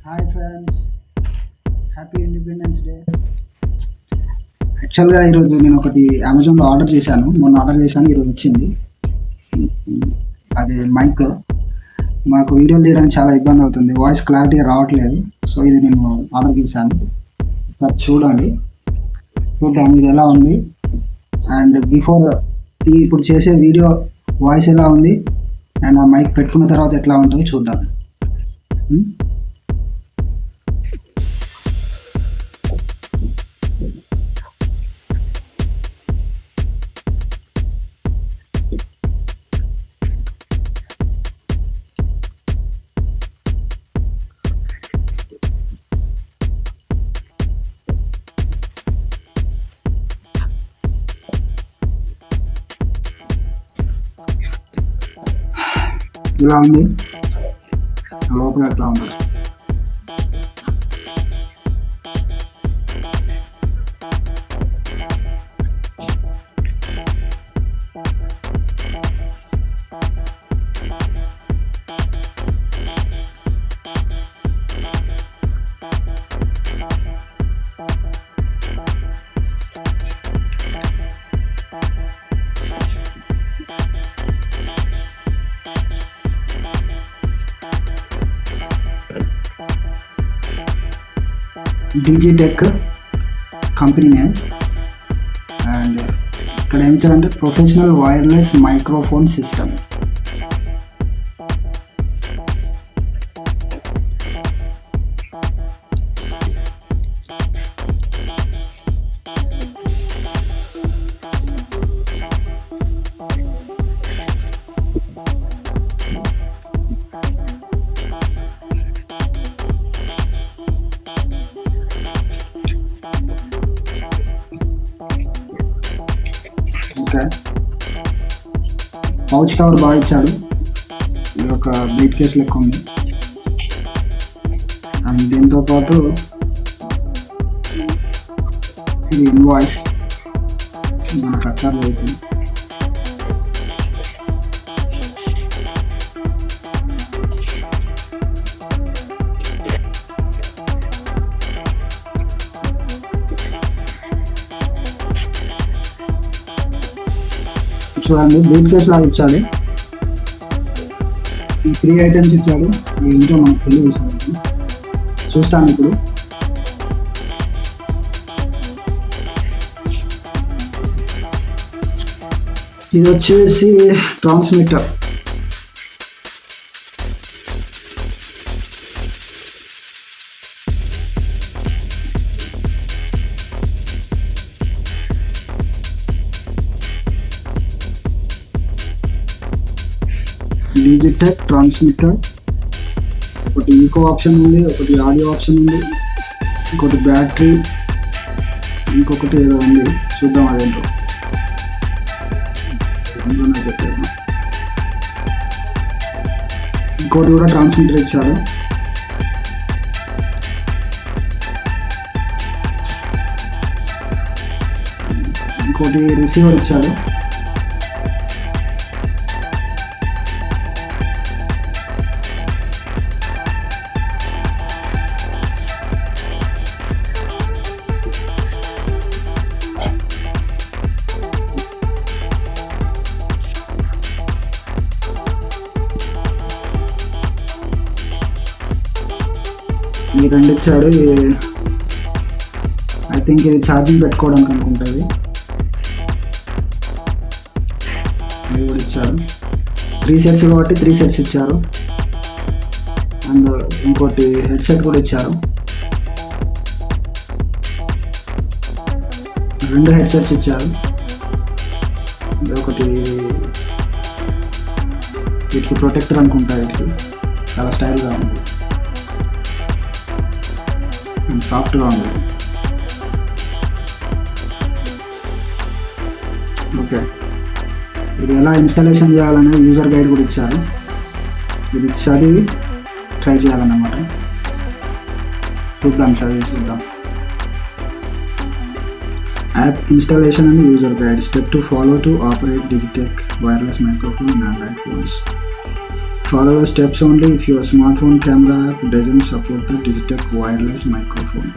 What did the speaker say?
Hi friends, happy independence day. యాక్చువల్గా ఈరోజు నేను ఒకటి అమెజాన్లో ఆర్డర్ చేశాను. మొన్న ఆర్డర్ చేశాను, ఈరోజు వచ్చింది. అది మైక్. మాకు వీడియోలు తీయడానికి చాలా ఇబ్బంది అవుతుంది, వాయిస్ క్లారిటీగా రావట్లేదు. సో ఇది నేను ఆర్డర్ చేశాను. సార్ చూడండి, చూద్దాం ఇది ఎలా ఉంది. అండ్ బిఫోర్ ఇప్పుడు చేసే వీడియో వాయిస్ ఎలా ఉంది, అండ్ ఆ మైక్ పెట్టుకున్న తర్వాత ఎట్లా ఉంటుందో చూద్దాం. ఇలా ఉంది, లోపల ఎట్లా ఉంది. Digitek company name. అండ్ ఇక్కడ ఏం చేయాలంటే professional wireless microphone system. Okay, pouch cover బాగా ఇచ్చాడు. ఇది ఒక బ్రీఫ్ కేస్ లెక్క ఉంది. అండ్ దీంతో పాటు ఇది ఇన్వాయిస్ మనకు అక్కడ అవుతుంది. చూడండి, బ్రీఫ్ కేస్ లాగా ఇచ్చాడు. ఈ 3 ఐటమ్స్ ఇచ్చాడు. ఏంటో మనకు తెలియదు సార్, చూస్తాను ఇప్పుడు. ఇది వచ్చేసి ట్రాన్స్మిటర్. Digitek transmitter. ఒకటి ఈకో ఆప్షన్ ఉంది, ఒకటి ఆడియో ఆప్షన్ ఉంది, ఇంకోటి బ్యాటరీ, ఇంకొకటి ఏదో ఉంది, చూద్దాం అదేంటో. ఇంకోటి కూడా ట్రాన్స్మిటర్ ఇచ్చారు. ఇంకోటి రిసీవర్ ఇచ్చాడు. ఈ రెండు ఇచ్చాడు. ఐ థింక్ ఇది ఛార్జింగ్ పెట్టుకోవడానికి అనుకుంటుంది. ఇది కూడా ఇచ్చారు. 3 సెట్స్ కాబట్టి 3 సెట్స్ ఇచ్చారు. అండ్ ఇంకోటి హెడ్సెట్ కూడా ఇచ్చారు. 2 హెడ్సెట్స్ ఇచ్చారు. ఒకటి వీటికి ప్రొటెక్టర్ అనుకుంటా. వీటికి చాలా స్టైల్గా ఉంది, సాఫ్ట్గా ఉంది. ఓకే, ఇది ఎలా ఇన్స్టాలేషన్ చేయాలనే యూజర్ గైడ్ కూడా ఇచ్చారు. ఇది చదివి ట్రై చేయాలన్నమాట. చూద్దాం. App installation and user guide. Step to follow to operate Digitek wireless microphone and Android phones. Follow the steps only if your smartphone camera app doesn't support the Digitek wireless microphone.